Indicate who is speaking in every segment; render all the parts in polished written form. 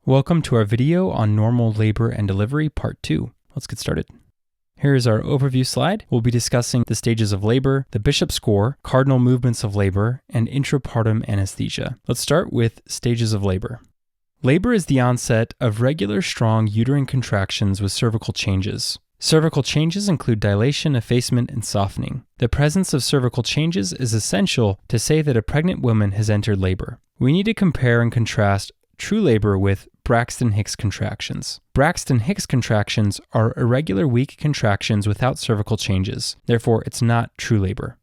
Speaker 1: Welcome to our video on normal labor and delivery, part 2. Let's get started. Here is our overview slide. We'll be discussing the stages of labor, the Bishop score, cardinal movements of labor, and intrapartum anesthesia. Let's start with stages of labor. Labor is the onset of regular, strong uterine contractions with cervical changes. Cervical changes include dilation, effacement, and softening. The presence of cervical changes is essential to say that a pregnant woman has entered labor. We need to compare and contrast true labor with Braxton-Hicks contractions. Braxton-Hicks contractions are irregular, weak contractions without cervical changes. Therefore, it's not true labor.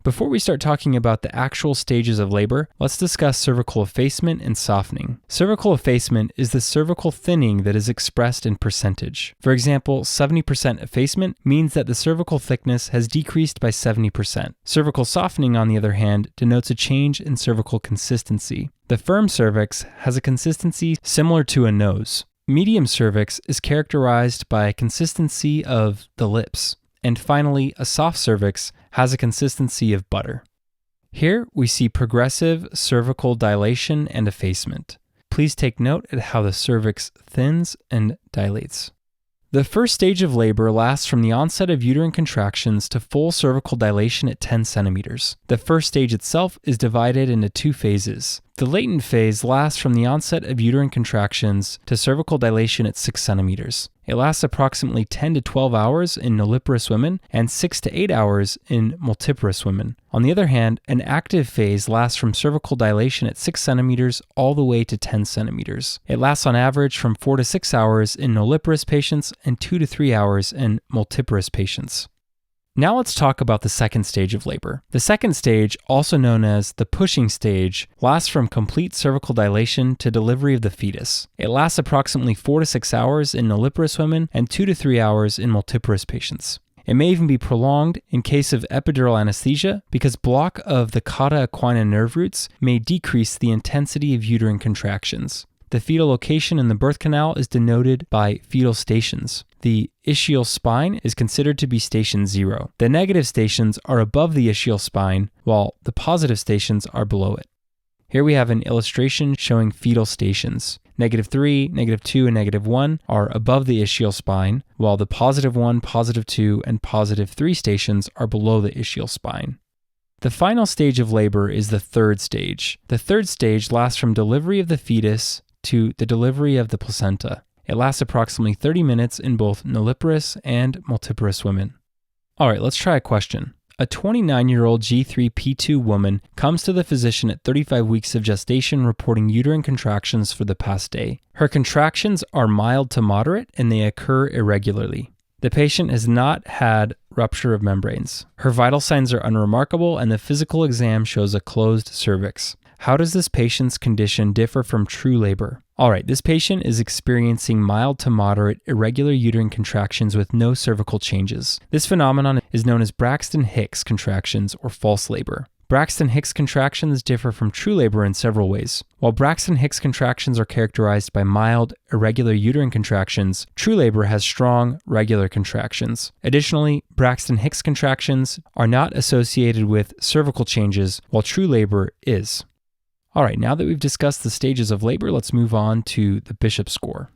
Speaker 1: Before we start talking about the actual stages of labor, let's discuss cervical effacement and softening. Cervical effacement is the cervical thinning that is expressed in percentage. For example, 70% effacement means that the cervical thickness has decreased by 70%. Cervical softening, on the other hand, denotes a change in cervical consistency. The firm cervix has a consistency similar to a nose. Medium cervix is characterized by a consistency of the lips. And finally, a soft cervix has a consistency of butter. Here we see progressive cervical dilation and effacement. Please take note at how the cervix thins and dilates. The first stage of labor lasts from the onset of uterine contractions to full cervical dilation at 10 centimeters. The first stage itself is divided into two phases. The latent phase lasts from the onset of uterine contractions to cervical dilation at 6 centimeters. It lasts approximately 10 to 12 hours in nulliparous women and 6 to 8 hours in multiparous women. On the other hand, an active phase lasts from cervical dilation at 6 centimeters all the way to 10 centimeters. It lasts on average from 4 to 6 hours in nulliparous patients and 2 to 3 hours in multiparous patients. Now let's talk about the second stage of labor. The second stage, also known as the pushing stage, lasts from complete cervical dilation to delivery of the fetus. It lasts approximately 4 to 6 hours in nulliparous women and 2 to 3 hours in multiparous patients. It may even be prolonged in case of epidural anesthesia because block of the cauda equina nerve roots may decrease the intensity of uterine contractions. The fetal location in the birth canal is denoted by fetal stations. The ischial spine is considered to be station 0. The negative stations are above the ischial spine, while the positive stations are below it. Here we have an illustration showing fetal stations. -3, -2, and -1 are above the ischial spine, while the +1, +2, and +3 stations are below the ischial spine. The final stage of labor is the third stage. The third stage lasts from delivery of the fetus to the delivery of the placenta. It lasts approximately 30 minutes in both nulliparous and multiparous women. All right, let's try a question. A 29-year-old G3P2 woman comes to the physician at 35 weeks of gestation reporting uterine contractions for the past day. Her contractions are mild to moderate and they occur irregularly. The patient has not had rupture of membranes. Her vital signs are unremarkable and the physical exam shows a closed cervix. How does this patient's condition differ from true labor? All right, this patient is experiencing mild to moderate irregular uterine contractions with no cervical changes. This phenomenon is known as Braxton-Hicks contractions or false labor. Braxton-Hicks contractions differ from true labor in several ways. While Braxton-Hicks contractions are characterized by mild, irregular uterine contractions, true labor has strong, regular contractions. Additionally, Braxton-Hicks contractions are not associated with cervical changes, while true labor is. All right, now that we've discussed the stages of labor, let's move on to the Bishop score.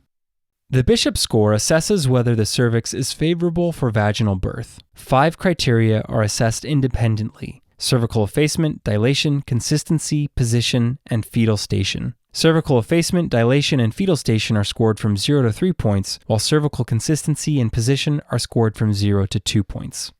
Speaker 1: The Bishop score assesses whether the cervix is favorable for vaginal birth. 5 criteria are assessed independently: cervical effacement, dilation, consistency, position, and fetal station. Cervical effacement, dilation, and fetal station are scored from 0 to 3 points, while cervical consistency and position are scored from 0 to 2 points.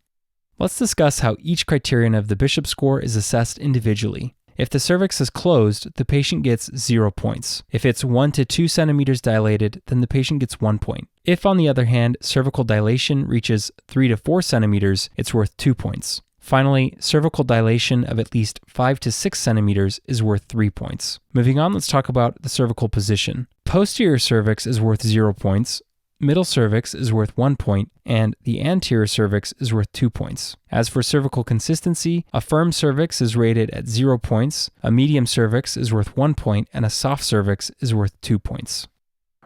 Speaker 1: Let's discuss how each criterion of the Bishop score is assessed individually. If the cervix is closed, the patient gets 0 points. If it's 1 to 2 centimeters dilated, then the patient gets 1 point. If, on the other hand, cervical dilation reaches 3 to 4 centimeters, it's worth 2 points. Finally, cervical dilation of at least 5 to 6 centimeters is worth 3 points. Moving on, let's talk about the cervical position. Posterior cervix is worth 0 points. Middle cervix is worth 1 point, and the anterior cervix is worth 2 points. As for cervical consistency, a firm cervix is rated at 0 points, a medium cervix is worth 1 point, and a soft cervix is worth 2 points.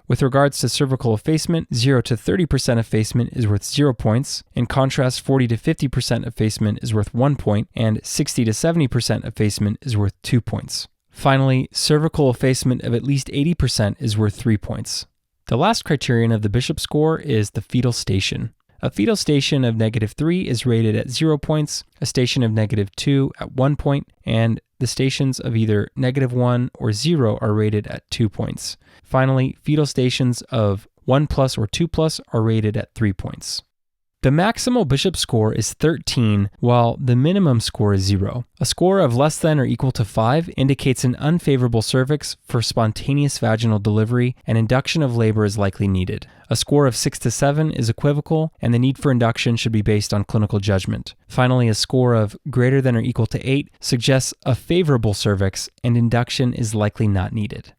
Speaker 1: With regards to cervical effacement, 0 to 30% effacement is worth 0 points. In contrast, 40 to 50% effacement is worth 1 point, and 60 to 70% effacement is worth 2 points. Finally, cervical effacement of at least 80% is worth 3 points. The last criterion of the Bishop score is the fetal station. A fetal station of -3 is rated at 0 points, a station of -2 at 1 point, and the stations of either -1 or 0 are rated at 2 points. Finally, fetal stations of 1+ or 2+ are rated at 3 points. The maximal Bishop score is 13, while the minimum score is 0. A score of less than or equal to 5 indicates an unfavorable cervix for spontaneous vaginal delivery, and induction of labor is likely needed. A score of 6 to 7 is equivocal, and the need for induction should be based on clinical judgment. Finally, a score of greater than or equal to 8 suggests a favorable cervix, and induction is likely not needed.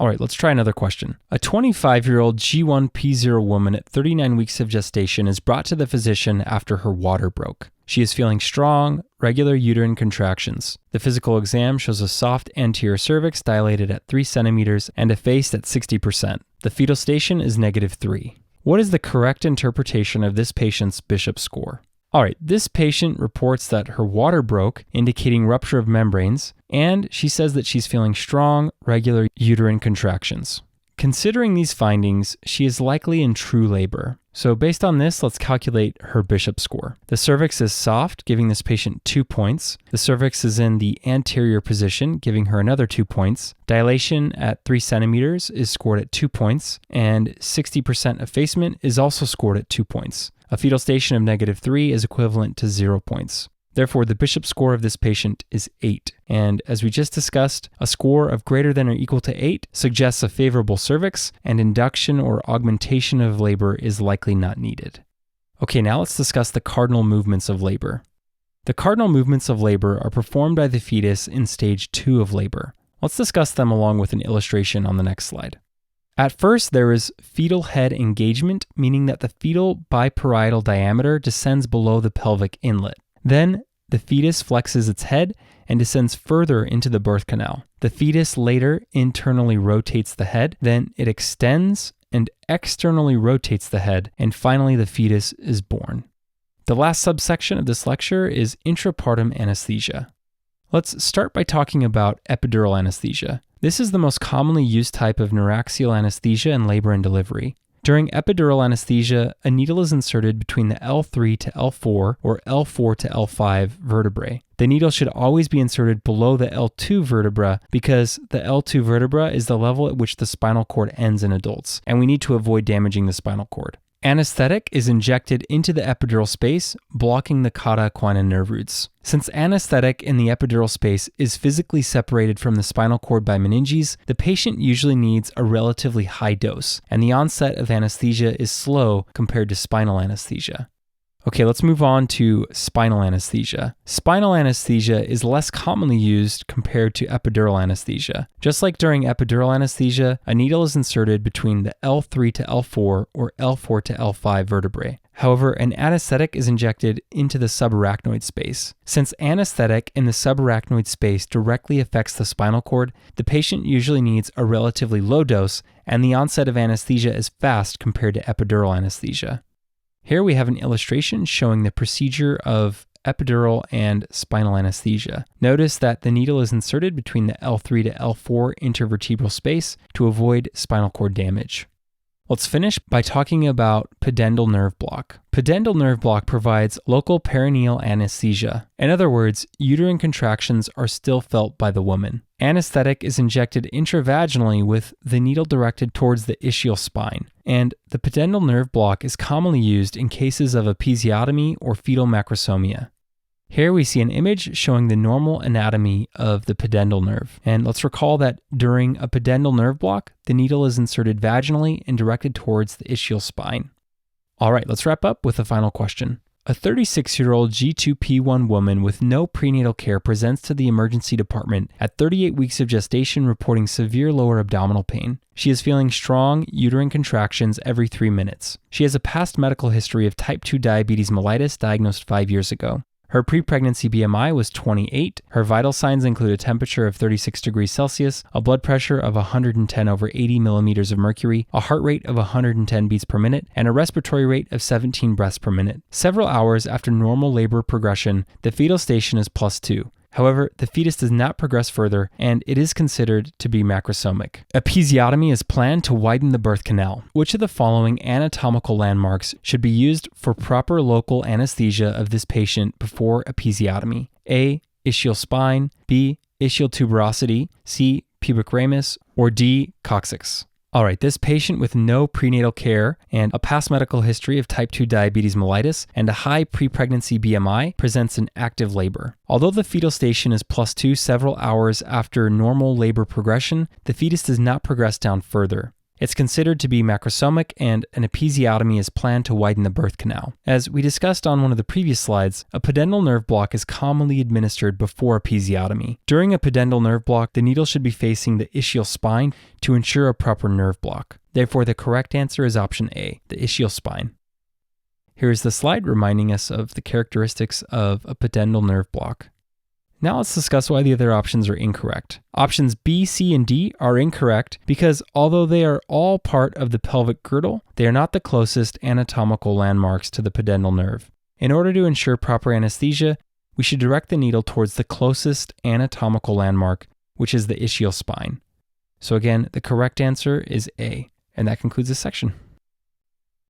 Speaker 1: All right, let's try another question. A 25-year-old G1P0 woman at 39 weeks of gestation is brought to the physician after her water broke. She is feeling strong, regular uterine contractions. The physical exam shows a soft anterior cervix dilated at 3 centimeters and effaced at 60%. The fetal station is -3. What is the correct interpretation of this patient's Bishop score? All right, this patient reports that her water broke, indicating rupture of membranes, and she says that she's feeling strong, regular uterine contractions. Considering these findings, she is likely in true labor. So based on this, let's calculate her Bishop score. The cervix is soft, giving this patient 2 points. The cervix is in the anterior position, giving her another 2 points. Dilation at 3 centimeters is scored at 2 points, and 60% effacement is also scored at 2 points. A fetal station of -3 is equivalent to 0 points. Therefore, the Bishop score of this patient is 8. And as we just discussed, a score of greater than or equal to 8 suggests a favorable cervix, and induction or augmentation of labor is likely not needed. Okay, now let's discuss the cardinal movements of labor. The cardinal movements of labor are performed by the fetus in stage 2 of labor. Let's discuss them along with an illustration on the next slide. At first, there is fetal head engagement, meaning that the fetal biparietal diameter descends below the pelvic inlet. Then, the fetus flexes its head and descends further into the birth canal. The fetus later internally rotates the head, then it extends and externally rotates the head, and finally the fetus is born. The last subsection of this lecture is intrapartum anesthesia. Let's start by talking about epidural anesthesia. This is the most commonly used type of neuraxial anesthesia in labor and delivery. During epidural anesthesia, a needle is inserted between the L3 to L4 or L4 to L5 vertebrae. The needle should always be inserted below the L2 vertebra because the L2 vertebra is the level at which the spinal cord ends in adults, and we need to avoid damaging the spinal cord. Anesthetic is injected into the epidural space, blocking the cauda equina nerve roots. Since anesthetic in the epidural space is physically separated from the spinal cord by meninges, the patient usually needs a relatively high dose, and the onset of anesthesia is slow compared to spinal anesthesia. Okay, let's move on to spinal anesthesia. Spinal anesthesia is less commonly used compared to epidural anesthesia. Just like during epidural anesthesia, a needle is inserted between the L3 to L4 or L4 to L5 vertebrae. However, an anesthetic is injected into the subarachnoid space. Since anesthetic in the subarachnoid space directly affects the spinal cord, the patient usually needs a relatively low dose, and the onset of anesthesia is fast compared to epidural anesthesia. Here we have an illustration showing the procedure of epidural and spinal anesthesia. Notice that the needle is inserted between the L3 to L4 intervertebral space to avoid spinal cord damage. Let's finish by talking about pudendal nerve block. Pudendal nerve block provides local perineal anesthesia. In other words, uterine contractions are still felt by the woman. Anesthetic is injected intravaginally with the needle directed towards the ischial spine, and the pudendal nerve block is commonly used in cases of episiotomy or fetal macrosomia. Here we see an image showing the normal anatomy of the pudendal nerve. And let's recall that during a pudendal nerve block, the needle is inserted vaginally and directed towards the ischial spine. All right, let's wrap up with a final question. A 36-year-old G2P1 woman with no prenatal care presents to the emergency department at 38 weeks of gestation reporting severe lower abdominal pain. She is feeling strong uterine contractions every 3 minutes. She has a past medical history of type 2 diabetes mellitus diagnosed 5 years ago. Her pre-pregnancy BMI was 28. Her vital signs include a temperature of 36 degrees Celsius, a blood pressure of 110/80 millimeters of mercury, a heart rate of 110 beats per minute, and a respiratory rate of 17 breaths per minute. Several hours after normal labor progression, the fetal station is +2. However, the fetus does not progress further, and it is considered to be macrosomic. Episiotomy is planned to widen the birth canal. Which of the following anatomical landmarks should be used for proper local anesthesia of this patient before episiotomy? A. Ischial spine, B. Ischial tuberosity, C. Pubic ramus, or D. Coccyx. All right, this patient with no prenatal care and a past medical history of type 2 diabetes mellitus and a high pre-pregnancy BMI presents an active labor. Although the fetal station is +2 several hours after normal labor progression, the fetus does not progress down further. It's considered to be macrosomic, and an episiotomy is planned to widen the birth canal. As we discussed on one of the previous slides, a pudendal nerve block is commonly administered before episiotomy. During a pudendal nerve block, the needle should be facing the ischial spine to ensure a proper nerve block. Therefore, the correct answer is option A, the ischial spine. Here's the slide reminding us of the characteristics of a pudendal nerve block. Now let's discuss why the other options are incorrect. Options B, C, and D are incorrect because although they are all part of the pelvic girdle, they are not the closest anatomical landmarks to the pudendal nerve. In order to ensure proper anesthesia, we should direct the needle towards the closest anatomical landmark, which is the ischial spine. So again, the correct answer is A, and that concludes this section.